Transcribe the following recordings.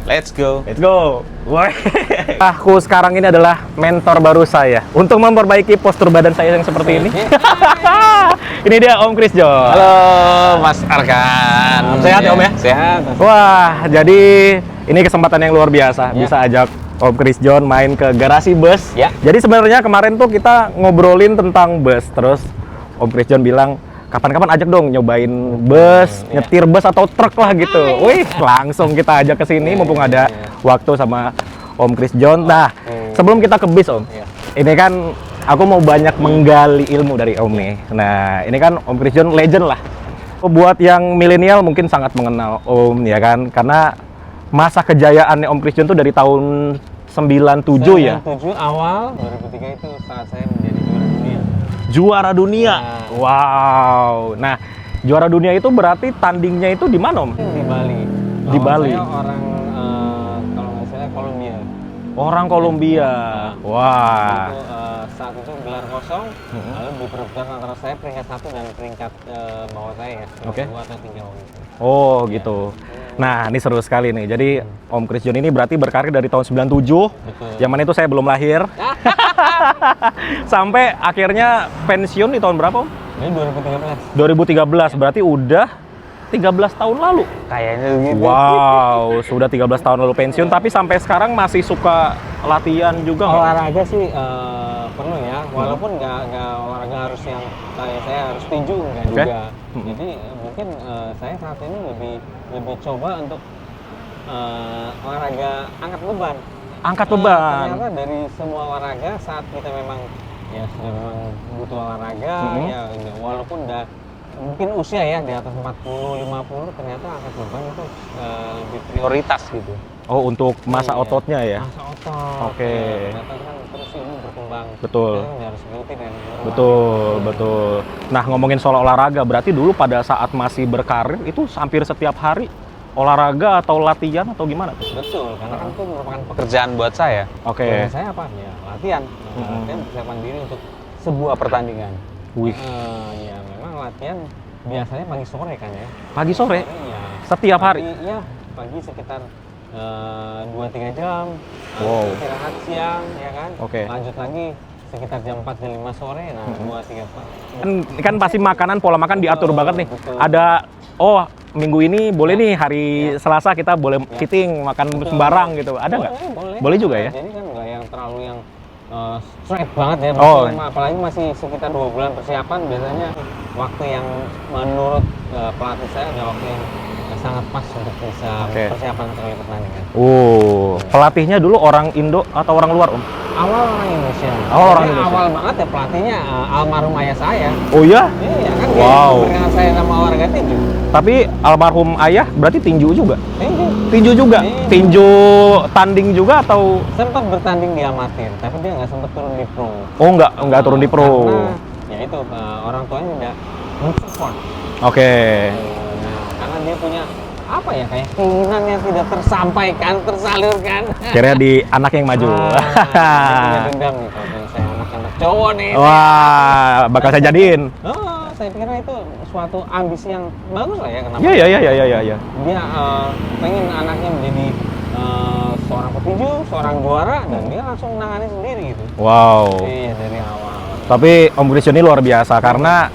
Let's go. Let's go. Woi. Aku sekarang ini adalah mentor baru saya untuk memperbaiki postur badan saya yang seperti ini. Ini dia Om Chris John. Halo Mas Arkan. Sehat ya Om ya? Sehat. Wah, jadi ini kesempatan yang luar biasa. Bisa ajak Om Chris John main ke garasi bus. Ya. Jadi sebenarnya kemarin tuh kita ngobrolin tentang bus. Terus Om Chris John bilang, kapan-kapan ajak dong nyobain bus, nyetir bus atau truk lah gitu. Wih, langsung kita ajak ke sini mumpung ada waktu sama Om Chris John. Nah, sebelum kita ke bis Om, ini kan aku mau banyak menggali ilmu dari Om nih. Nah, ini kan Om Chris John legend lah. Buat yang milenial mungkin sangat mengenal Om ya kan, karena masa kejayaannya Om Chris John tuh dari tahun 97 ya. 97 awal 2003 itu saat saya menjadi juara dunia. Juara dunia. Wow. Nah, juara dunia itu berarti tandingnya itu di mana, Om? Di Bali. Di Bali. Saya orang kalau nggak salah Kolombia. Orang Kolombia. Wah. Itu, saat itu gelar kosong, lalu diperebutkan antara saya peringkat 1 dan peringkat bawah saya ya. Oke. 2 atau 3 waktu itu. Oh, gitu. Nah, ini seru sekali nih. Jadi, Om Chris John ini berarti berkarir dari tahun 97. Betul. Zaman itu saya belum lahir. Sampai akhirnya pensiun di tahun berapa, Om? Ini 2013. 2013. Berarti udah 13 tahun lalu. Kayaknya gitu. Wow, sudah 13 tahun lalu pensiun, tapi sampai sekarang masih suka latihan juga nggak? Olahraga sih perlu ya, walaupun nggak olahraga harus yang kayak saya harus tinju nggak juga. Jadi mungkin saya saat ini lebih coba untuk olahraga angkat beban. Angkat beban. Ternyata dari semua olahraga saat kita memang ya sudah memang butuh olahraga ya walaupun udah mungkin usia ya di atas 40 50 ternyata angkat beban itu lebih prioritas gitu. Oh, untuk masa ototnya ya? Masa otot. Oke. Ternyata kan terus ini berkembang. Betul. Jadi harus rutin dan Betul. Nah, ngomongin soal olahraga, berarti dulu pada saat masih berkarir itu hampir setiap hari olahraga atau latihan atau gimana tuh? Betul, karena kan itu merupakan pekerjaan buat saya. Oke. Buat saya apa? Ya latihan. Latihan persiapan diri untuk sebuah pertandingan. Wih. Ya memang latihan biasanya pagi sore kan ya. Pagi sore? Iya. Setiap hari? Iya, pagi sekitar 2-3 jam. Wow. Istirahat siang, ya kan? Oke. Lanjut lagi sekitar jam 4 dan 5 sore, nah 2-3 Kan pasti makanan, pola makan diatur banget nih. betul. Ada, oh minggu ini boleh nih hari Selasa kita boleh cheating, makan sembarang gitu. Ada nggak? Boleh juga ya? Jadi kan nggak yang terlalu yang straight banget ya. Oh. Apalagi masih sekitar 2 bulan persiapan, biasanya waktu yang menurut pelatih saya ada waktu yang sangat pas untuk bisa persiapan kali pertandingan. Pelatihnya dulu orang Indo atau orang luar, Om? Awal orang Indonesia. Orang Indonesia. Awal banget ya pelatihnya almarhum ayah saya. Oh iya? Iya kan. Wow. Dia memberikan saya nama olahraga tinju. Tapi almarhum ayah berarti tinju juga? Tinju. Tinju juga? Tinju. Tinju tanding juga atau? Sempat bertanding di amatir, tapi dia nggak sempat turun di pro. Oh nggak turun di pro. Karena ya itu orang tuanya tidak mensupport. Oke. Nah, karena dia punya apa ya kayak keinginan yang tidak tersampaikan, tersalurkan. Akhirnya di anak yang maju. Dia punya dendam nih kalau saya anak-anak cowok nih. Wah, bakal saya jadiin. Oh, saya pikir itu suatu ambisi yang bagus lah ya. Kenapa? Iya. Dia pengen anaknya menjadi seorang petinju, seorang juara, dan dia langsung menangani sendiri gitu. Wow. Iya, dari awal. Tapi Om Chris John ini luar biasa karena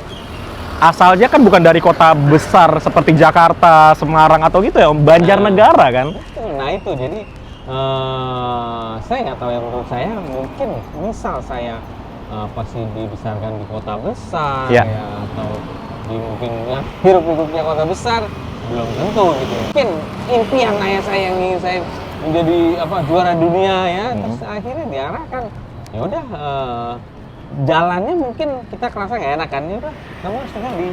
asalnya kan bukan dari kota besar seperti Jakarta, Semarang atau gitu ya, Om. Banjarnegara kan? Nah itu jadi saya nggak tahu ya, menurut saya mungkin misal saya pasti dibesarkan di kota besar ya atau di mungkin ya, hirup-hirupnya kota besar belum tentu gitu. Mungkin impian ayah saya yang ingin saya menjadi juara dunia ya, terus akhirnya diarahkan ya udah jalannya mungkin kita kerasa nggak enak kan, ya udah kamu harus tinggal di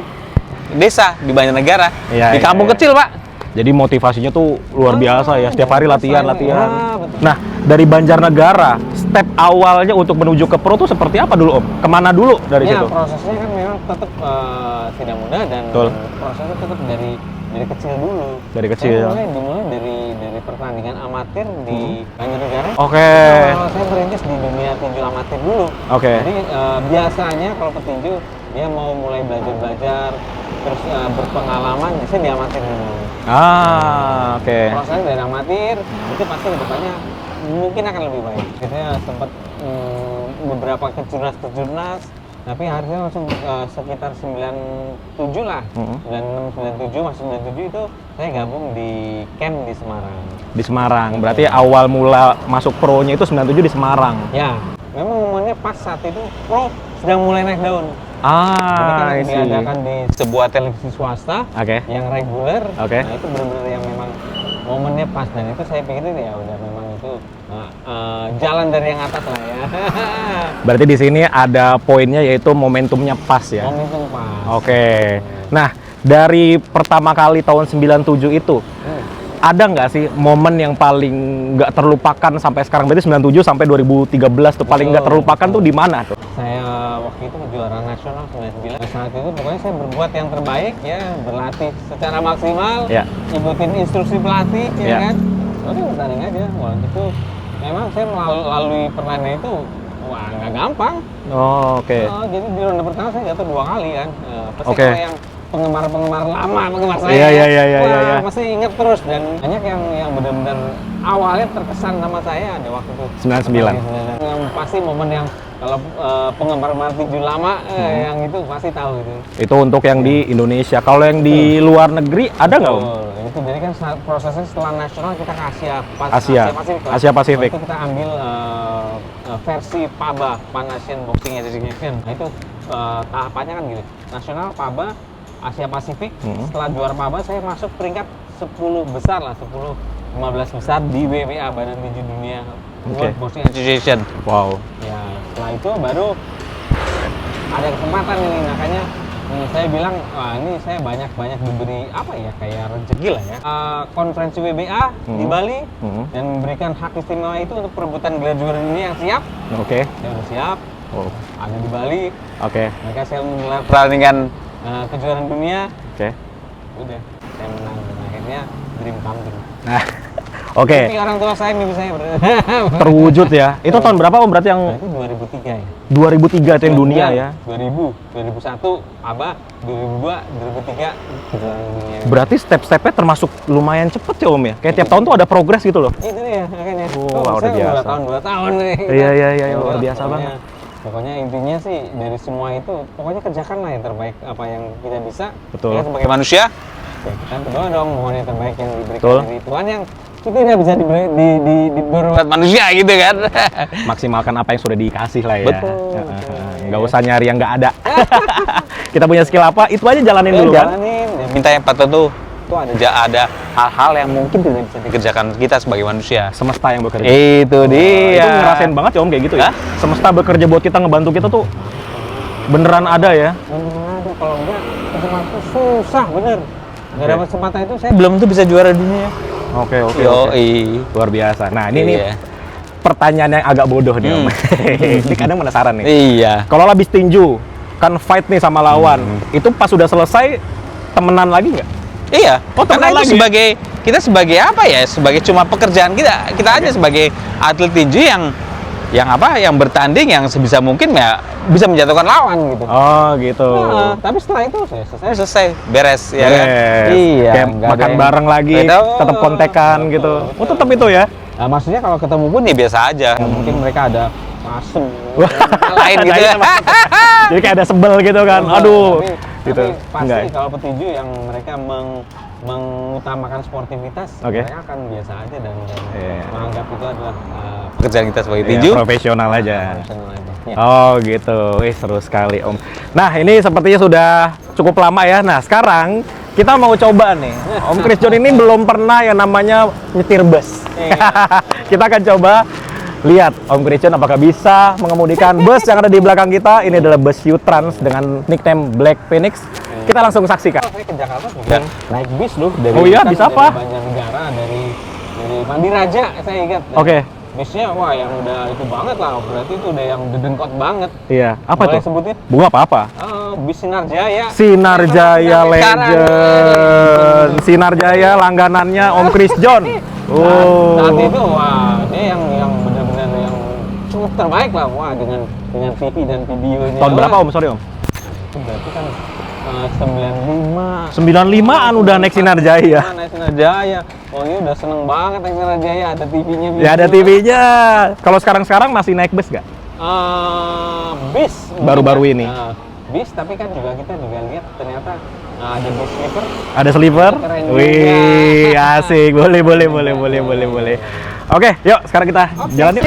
desa di Banjarnegara, di kampung kecil Pak. Jadi motivasinya tuh luar biasa ya, setiap hari latihan. betul. Nah, dari Banjarnegara, step awalnya untuk menuju ke pro tuh seperti apa dulu, Om? Kemana dulu dari situ? Prosesnya kan memang tetap tidak mudah dan prosesnya tetap dari kecil dulu. Dari kecil. Saya dimulai dari pertandingan amatir di Banjarnegara. Oke. Saya merintis di dunia tinju amatir dulu. Oke. Jadi biasanya kalau petinju dia mau mulai belajar terus berpengalaman, saya diamatir dulu. Oke. Prosesnya dari amatir itu pasti kedepannya mungkin akan lebih baik. Saya sempat beberapa kejurnas, tapi harusnya langsung sekitar 97 lah. 96, 97, masuk 97 itu saya gabung di camp di Semarang. Di Semarang, berarti awal mula masuk pro-nya itu 97 di Semarang. Ya, memang momennya pas saat itu pro sedang mulai naik daun. Ah, Ini kan diadakan di sebuah televisi swasta yang reguler. Nah, itu benar-benar yang memang momennya pas, dan itu saya pikir ya udah memang itu jalan dari yang atas lah ya. Berarti di sini ada poinnya yaitu momentumnya pas ya. Momentum pas. Oke. Nah, dari pertama kali tahun 97 itu ada nggak sih momen yang paling nggak terlupakan sampai sekarang? Berarti 97 sampai 2013 tuh paling nggak terlupakan tuh di mana tuh? Saya waktu itu juara nasional 99. Saat itu pokoknya saya berbuat yang terbaik ya, berlatih secara maksimal, ikutin instruksi pelatih ya kan. Udah bertanding aja. Waktu itu memang saya melalui pertandingan itu wah nggak gampang. Jadi di ronde pertama saya jatuh 2 kali kan. Pasti kalau yang penggemar lama, penggemar saya, pasti ingat terus, dan banyak yang benar-benar awalnya terkesan sama saya ada waktu itu 99. Yang pasti momen yang kalau penggemar tinju lama yang itu pasti tahu gitu. Itu untuk yang di Indonesia. Kalau yang di luar negeri ada nggak, Om? Itu jadi kan prosesnya setelah nasional kita ke Asia Pasifik. Itu kita ambil versi PABA, Pan Asian Boxing Association. Nah itu tahapannya kan gitu. Nasional, PABA, Asia Pasifik. Setelah juara PABA saya masuk peringkat 10 besar lah, 10-15 besar di WBA, Badan Tinju Dunia, World Boxing Association. Wow. Ya, setelah itu baru ada kesempatan ini, makanya saya bilang, wah ini saya banyak diberi apa ya, kayak rezeki lah ya. Konferensi WBA di Bali dan memberikan hak istimewa itu untuk perebutan gelar juara dunia yang siap. Saya udah siap. Ada di Bali. Mereka saya menggelar pertandingan kejuaraan dunia. Udah, saya menang dan akhirnya dream come true. Mimpi orang tua saya, mimpi saya terwujud ya. Itu tahun berapa, Om, berarti yang? Itu 2003 ya. 2003 itu yang dunia ya. 2000, 2001 ABA, 2002, 2003 kejuaraan dunia. Berarti step-stepnya termasuk lumayan cepet ya, Om ya. Kayak tiap tahun tuh ada progres gitu loh. Itu dia makanya. Luar biasa. 2 tahun nih. Iya, luar biasa banget. Pokoknya intinya sih dari semua itu, pokoknya kerjakan lah yang terbaik apa yang kita bisa. Betul. Kita sebagai manusia, ya kita berdoa dong mohon yang terbaik yang diberikan dari Tuhan yang itu tidak bisa dibuat manusia gitu kan. Maksimalkan apa yang sudah dikasih lah ya. Betul. Nggak usah nyari yang nggak ada. Kita punya skill apa, itu aja jalanin dulu kan. Minta yang patut tuh. Itu ada hal-hal yang mungkin tidak bisa dikerjakan kita sebagai manusia. Semesta yang bekerja. Itu dia. Itu ngerasain banget ya, Om, kayak gitu ya. Semesta bekerja buat kita, ngebantu kita tuh beneran ada ya. Beneran ada, kalau enggak kesempatan itu susah bener. Nggak dapat kesempatan itu saya belum tuh bisa juara dunia. Oke. Luar biasa. Nah, ini nih pertanyaan yang agak bodoh nih, Om. Ini kadang penasaran nih. Iya. Kalau habis tinju, kan fight nih sama lawan, itu pas sudah selesai temenan lagi nggak? Iya. Karena itu kita sebagai apa ya? Sebagai cuma pekerjaan kita aja sebagai atlet tinju yang bertanding yang sebisa mungkin ya bisa menjatuhkan lawan gitu. Gitu. Nah, tapi setelah itu selesai beres ya kan. Iya. Kayak makan bareng lagi, tetap kontekan gitu. Tetap itu ya. Nah, maksudnya kalau ketemu pun ya biasa aja. Mungkin mereka ada pasem lain gitu ya. Jadi kayak ada sebel gitu kan. Aduh. Tapi pasti kalau petinju yang mereka mengutamakan sportivitas, mereka akan biasa aja dan menganggap itu adalah pekerjaan kita sebagai tinju. Profesional aja. Gitu. Seru sekali, Om. Nah, ini sepertinya sudah cukup lama ya. Nah, sekarang kita mau coba nih. Om Chris John ini belum pernah yang namanya nyetir bus. Kita akan coba lihat Om Chris John apakah bisa mengemudikan bus yang ada di belakang kita. Ini adalah bus U-Trans dengan nickname Black Phoenix. Kita langsung saksikan. Saya ke Jakarta juga naik bis loh dari bis apa? Dari Banjarnegara, dari Mandiraja saya ingat. Bisnya wah yang udah itu banget lah, berarti itu udah yang dedengkot banget. Iya. Apa boleh tuh? Sebutnya? Bunga apa? Bis Sinar Jaya. Sinar Jaya Legend. Sinar Jaya langganannya Om Chris John. Saat itu wah dia yang benar-benar yang cukup terbaik lah, wah dengan TV dan videonya. Tahun berapa, Om? Sorry, Om. Itu berarti kan 95. 95-an udah naik Sinar Jaya. Naik Sinar Jaya. Oh ini udah seneng banget naik Sinar Jaya, ada TV-nya. Ya ada TV-nya. Kalau sekarang masih naik bus nggak? Bis. Baru-baru ini. Bis, tapi kan juga kita juga lihat ternyata ada bus sleeper. Ada sleeper? Keren Wih, asik. Boleh. Oke, yuk sekarang kita jalan yuk.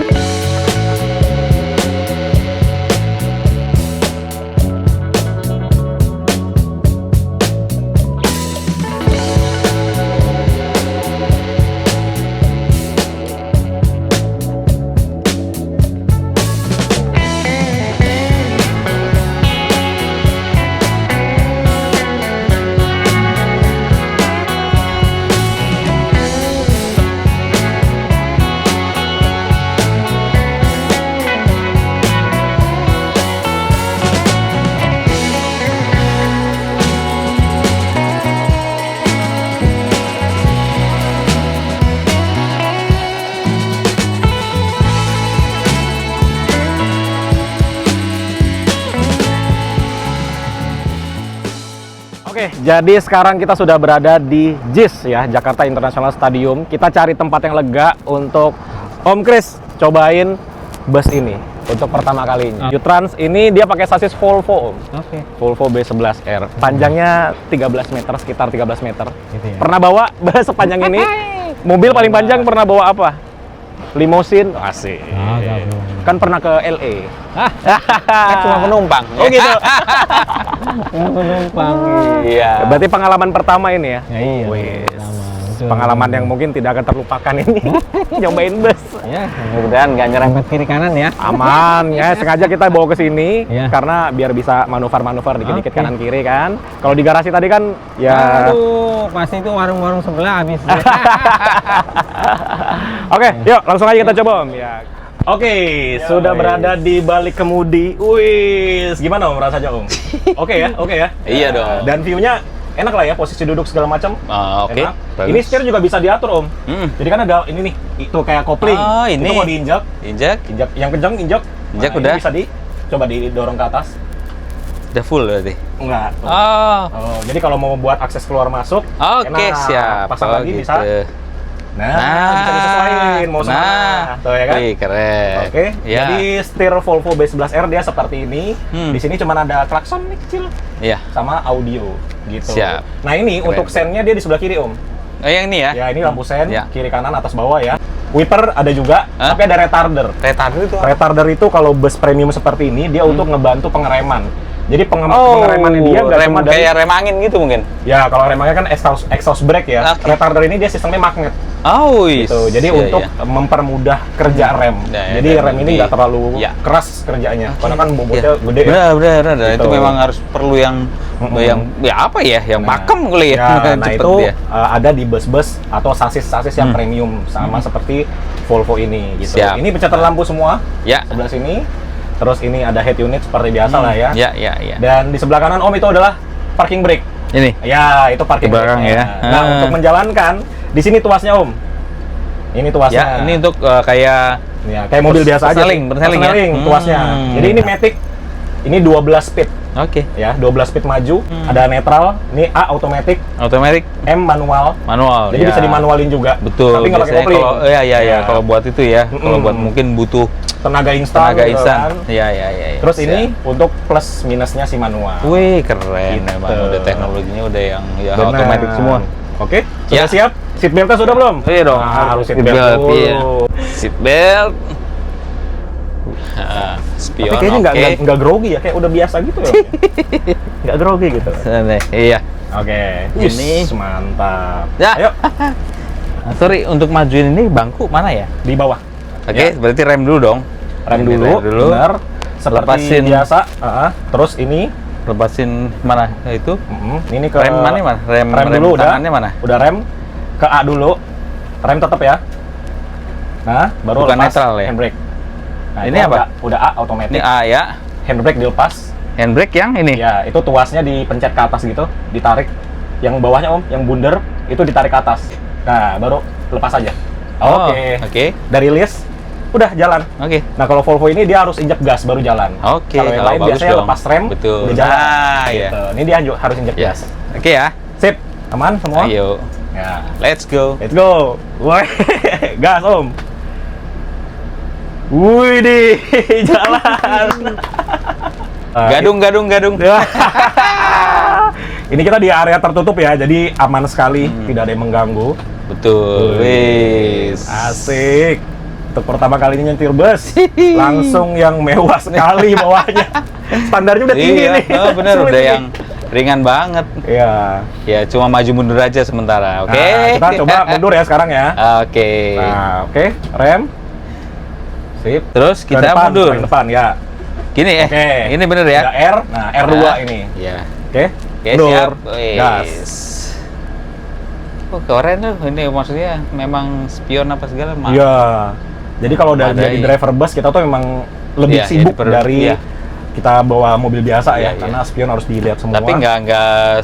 Oke, jadi sekarang kita sudah berada di JIS ya, Jakarta International Stadium. Kita cari tempat yang lega untuk Om Kris cobain bus ini untuk pertama kalinya. Youtrans ini dia pakai sasis Volvo, Om. Oke. Volvo B11R. Panjangnya 13 meter, sekitar 13 meter. Gitu ya. Pernah bawa sepanjang ini? Mobil paling panjang pernah bawa apa? Limosin? Asik. Kan pernah ke LA. Kan cuma penumpang. Oh gitu. Cuma penumpang. Iya. Berarti pengalaman pertama ini ya? Ya, iya. Wih, Betul. pengalaman yang mungkin tidak akan terlupakan ini. Nyobain bus. Ya, mudah-mudahan nggak nyerempet kiri kanan ya. Aman ya, sengaja kita bawa ke sini Iya. karena biar bisa manuver-manuver dikit-dikit Oke. kanan kiri kan. Kalau di garasi tadi kan ya. Aduh, pasti itu warung-warung sebelah habis. Oke, yuk langsung aja kita coba Om. Ya. Oke, sudah wes. berada di balik kemudi. Wih, gimana Om rasanya Om? Oke ya? Iya dong. Dan view-nya enak lah ya, posisi duduk segala macam. Oke, Enak. bagus. Ini setir juga bisa diatur Om. Jadi kan ada ini nih, itu kayak kopling. Oh, ini. Itu mau diinjak, Injak, yang kencang injak. Injak Ini udah. bisa coba didorong ke atas. udah full berarti. Enggak. Oh, Oh, jadi kalau mau buat akses keluar masuk, oke enak. siap. Pasang Oh, lagi gitu. bisa. Nah, bisa disesuaiin mau semana. Tuh ya kan? Wih, keren. Oke, Ya. jadi setir Volvo B11R dia seperti ini. Di sini cuma ada klakson nih kecil Iya. sama audio gitu. Siap. Nah ini Keren. untuk sennya dia di sebelah kiri Om. Oh, yang ini ya? Ya ini lampu sen, Ya. kiri kanan atas bawah ya. Wiper ada juga, Hah? tapi ada retarder. Retarder itu apa? Retarder itu kalau bus premium seperti ini dia untuk ngebantu pengereman. Jadi pengeremannya dia nggak rem cuma dari kayak rem angin gitu mungkin. ya kalau remnya kan exhaust brake ya. Oke. Retarder ini dia sistemnya magnet. Oh, Gitu. Jadi iya, untuk iya. mempermudah kerja rem. Ya, Jadi dan rem ini lebih- nggak terlalu ya. keras kerjanya. Karena kan bobotnya Iya. gede. Ya. Benar. Gitu. Itu memang harus perlu yang ya apa ya, yang Nah, pakem kali ya. nah Cepet itu dia. ada di bus-bus atau sasis-sasis yang premium sama seperti Volvo ini gitu. Siap. Ini pencet lampu semua. Ya. Sebelah sini. Terus ini ada head unit seperti biasa lah ya. Ya. Dan di sebelah kanan Om itu adalah parking brake. Ini. Ya, itu parking Di belakang brake-nya. ya. Nah, Ah. untuk menjalankan di sini tuasnya Om. Ini tuasnya. Ya, ini untuk kayak Ya, kayak mobil biasa aja. Persneling ya? Tuasnya. Jadi ini matic. Ini 12 speed Oke. ya, 12 speed maju, ada netral, ini A automatic, Automatic, M manual. manual. Jadi ya. bisa dimanualin juga. Betul. Tapi nggak pakai Biasanya kopling. kalau ya kalau buat itu ya, kalau buat mungkin butuh tenaga instan. tenaga gitu instan. kan. Ya. Terus ini untuk plus minusnya si manual. Wih, keren Gitu. memang udah teknologinya udah yang ya Benar. otomatis semua. Oke, Ya. sudah siap? Seatbeltnya sudah belum? Iya dong, Nah, harus seatbelt dulu. iya. Seat belt. Spion. Tapi kayaknya oke. nggak grogi ya, kayak udah biasa gitu ya. Nggak grogi gitu. Iya. Oke, Ini. Wis, mantap. Ya. Ayo, Sorry, untuk majuin ini bangku mana ya? di bawah. Oke, Ya. berarti rem dulu dong. Rem Ini dulu, benar. Seperti Lepasin. biasa. Terus ini, Lepasin mana itu? ini ke Rem mana? Rem dulu udah. tangannya mana? Udah rem ke A dulu. Rem tetap ya. Nah, baru Bukan lepas netral ya? handbrake. Nah, Ini itu apa? Udah A automatic. Ini A ya. Handbrake dilepas. Handbrake yang ini. Ya, itu tuasnya dipencet ke atas gitu, ditarik. Yang bawahnya Om, yang bundar itu ditarik ke atas. Nah, baru lepas aja. Oh, Oke. Oke. Dari list udah jalan. Oke. Nah kalau Volvo ini dia harus injek gas baru jalan. Oke, Kalau yang kalau lain bagus biasanya dong. lepas rem, Betul. udah jalan. Nah, iya. Gitu. Ini dia harus injek Ya. gas. Oke ya. Sip, aman semua? Ayo. Ya. Let's go. Let's go. Woi, gas Om. Wih di jalan. Gadung. Ini kita di area tertutup ya, jadi aman sekali, tidak ada yang mengganggu. Betul. Wis. Asik. Untuk pertama kalinya nyetir bus, langsung yang mewah sekali bawahnya. Standarnya udah tinggi Iya, nih. bener Sulit udah nih. yang ringan banget. Iya. Ya cuma maju mundur aja sementara. Oke. Nah, kita coba mundur ya sekarang ya. Oke. Nah, oke, rem. Sip. Terus Ke kita depan, mundur. ke depan ya. Gini ya. Oke. Ini bener ya. Ada R. Nah, R2 ini. Iya. Oke. Oke, mundur. siap. Gas. Wis. Oh, keren tuh. Ini maksudnya memang spion apa segala mah. Iya. Jadi kalau udah Ada, jadi iya. driver bus kita tuh memang lebih Iya, sibuk iya, dari iya. kita bawa mobil biasa Iya, ya, iya. karena spion harus dilihat semua. Tapi nggak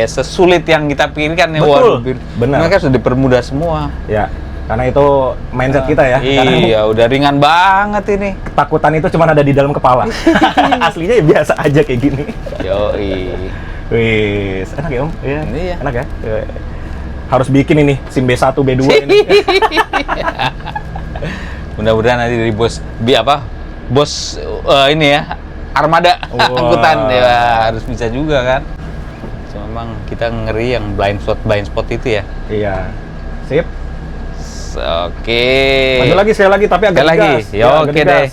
sesulit yang kita pikirkan ya. Betul, Waduh, benar. Mereka sudah dipermudah semua. Ya, karena itu mindset kita ya. Karena Iya, udah ringan banget ini. ketakutan itu cuma ada di dalam kepala. Aslinya ya biasa aja kayak gini. Yoi. Wis, enak ya Om? Iya. Iya. Enak ya? Harus bikin ini SIM B1, B2 ini. Mudah-mudahan nanti dari bos bos ini ya armada Wah. angkutan ya harus bisa juga kan. Cuma memang kita ngeri yang blind spot itu ya. Iya. Sip. Oke. Maju lagi sekali lagi tapi agak Sekali lagi. digas. Yo, agak oke digas. deh.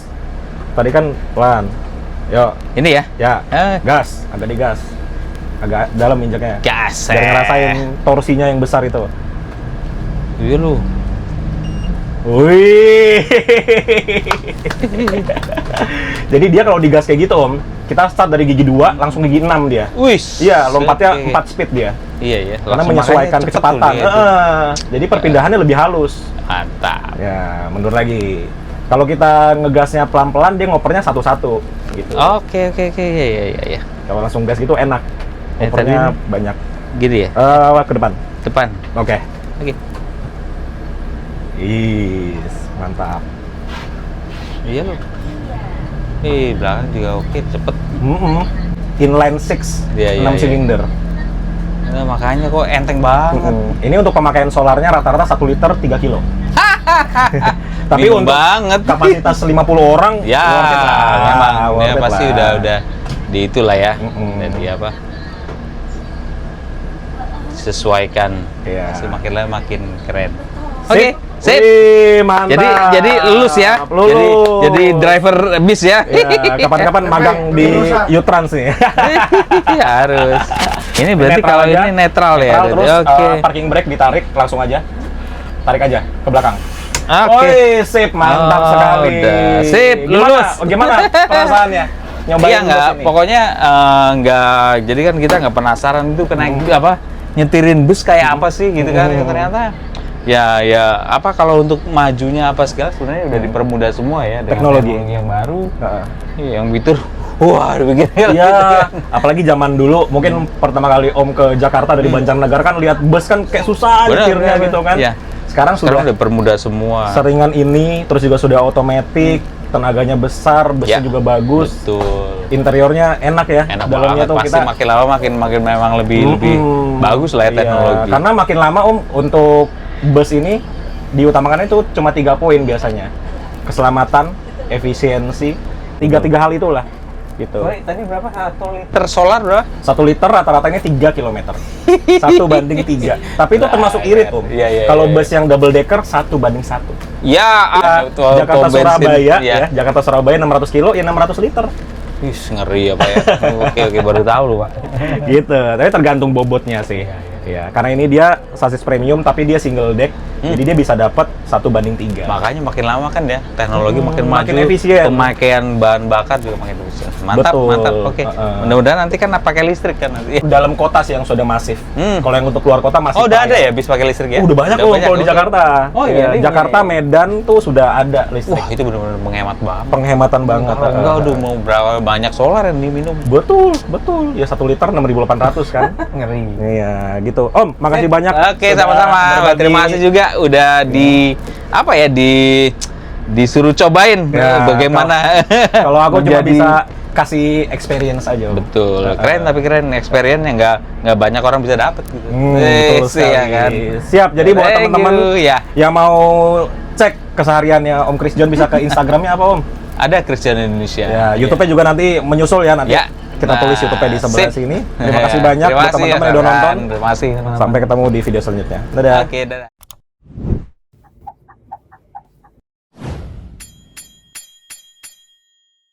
Tadi kan pelan. Yo, Ini ya. ya. Eh. Gas, agak digas. Agak dalam injaknya. Gas. Biar ngerasain torsinya yang besar itu. Iya lu. Wih. Jadi dia kalau digas kayak gitu Om, kita start dari gigi 2 langsung gigi 6 dia. Wis. Iya, lompatnya Oke. 4 speed dia. Iya ya. Karena Langsung menyesuaikan makanya cepet kecepatan. tuh dia tuh. Jadi perpindahannya lebih halus. Mantap. Ya, mundur lagi. Kalau kita ngegasnya pelan-pelan, dia ngopernya satu-satu gitu. Oke. Iya. Kalau langsung gas gitu enak. Ngopernya banyak. Gini ya. Ke depan. Depan. Oke. Oke. Is, mantap. Iya lu. Belakang juga oke, cepet. Inline 6, Iya, 6 iya. silinder. Nah, makanya kok enteng banget. Ini untuk pemakaian solarnya rata-rata 1 liter 3 kilo. Tapi Bingung untuk banget. kapasitas 50 orang, Ya, worth it lah. memang Worth ya it pasti lah. udah di itulah ya. Mm-mm. Dan di apa? Sesuaikan. Iya. Pasti makin lama makin keren. Sip. Oke, sip. Wih, mantap. Jadi lulus ya. Lulus. Jadi driver bis ya. Ya, kapan-kapan magang di U-Trans nih. Iya, harus. Ini berarti Netral kalau aja. ini netral ya. Netral, berarti. terus Oke. parking brake ditarik langsung aja. Tarik aja ke belakang. Oke. Woi, sip, mantap Oh, sekali. udah. Sip, lulus. Gimana perasaannya? Nyobain Iya nggak, bus ini? pokoknya nggak. Jadi kan kita nggak penasaran itu kena apa nyetirin bus kayak apa sih gitu kan? Ya, ternyata ya apa kalau untuk majunya apa segala sebenarnya udah dipermudah semua ya dengan Teknologi. yang baru. Heeh. Iya, yang fitur. Wah, udah begini. Iya, apalagi zaman dulu mungkin pertama kali Om ke Jakarta dari Banjarnegara kan lihat bus kan kayak susah Benar, nyetirnya benar, gitu kan. iya. Sekarang Sekarang sudah udah permudah semua. seringan ini, terus juga sudah otomatis, tenaganya besar, busnya Ya, juga bagus. Betul. Interiornya enak ya. Enak Dalamnya banget. tuh Pasti kita makin lama makin memang lebih bagus lah ya Iya, teknologi. karena makin lama Om untuk bus ini diutamakan itu cuma 3 poin biasanya. Keselamatan, efisiensi, tiga hal itulah gitu. Tadi berapa? 1 liter solar berapa? 1 liter rata-ratanya 3 km. 1:3. Tapi itu termasuk irit, Om. Iya, Kalau iya. bus yang double decker 1:1. Ya, betul, Jakarta bensin. Surabaya Iya. ya, Jakarta Surabaya 600 kilo ya 600 liter. Ih, ngeri ya Pak ya. Oke, baru tahu loh Pak. Gitu. Tapi tergantung bobotnya sih. Iya, karena ini dia sasis premium tapi dia single deck. Jadi dia bisa dapat 1:3. Makanya makin lama kan ya, teknologi makin maju, makin efisien. pemakaian bahan bakar juga makin efisien. Mantap, Betul. mantap. Oke. Mudah-mudahan nanti kan pakai listrik kan nanti. Dalam kota sih yang sudah masif. Kalau yang untuk luar kota masih Oh, udah payah. ada ya bis pakai listrik ya? Udah banyak loh kalau di Oke. Jakarta. Oh iya, ini- Jakarta, Medan tuh sudah ada listrik. Wah, itu benar-benar menghemat banget. Penghematan banget. Kalau enggak udah mau berapa banyak solar yang diminum. Betul, betul. Ya 1 liter 6.800 kan. Ngeri. Iya, gitu. Om, makasih banyak. Oke, sudah sama-sama. berbagi. Terima kasih juga udah di apa ya disuruh cobain Ya, bagaimana. Kalau aku cuma menjadi- bisa kasih experience aja. Om. Betul, keren tapi keren experience yang nggak banyak orang bisa dapet gitu. Betul Sih, ya sekali. kan. Siap. Jadi buat Thank teman-teman you, ya. yang mau cek kesehariannya Om Chris John bisa ke Instagramnya apa Om? Ada Christian Indonesia. Ya, YouTube-nya juga nanti menyusul ya nanti. Ya. Kita tulis YouTube-nya di sebelah sip. sini. Terima kasih banyak Terima buat kasih teman-teman ya, yang udah Farhan. nonton. Terima kasih teman-teman. Sampai ketemu di video selanjutnya. Dadah. Oke, dadah.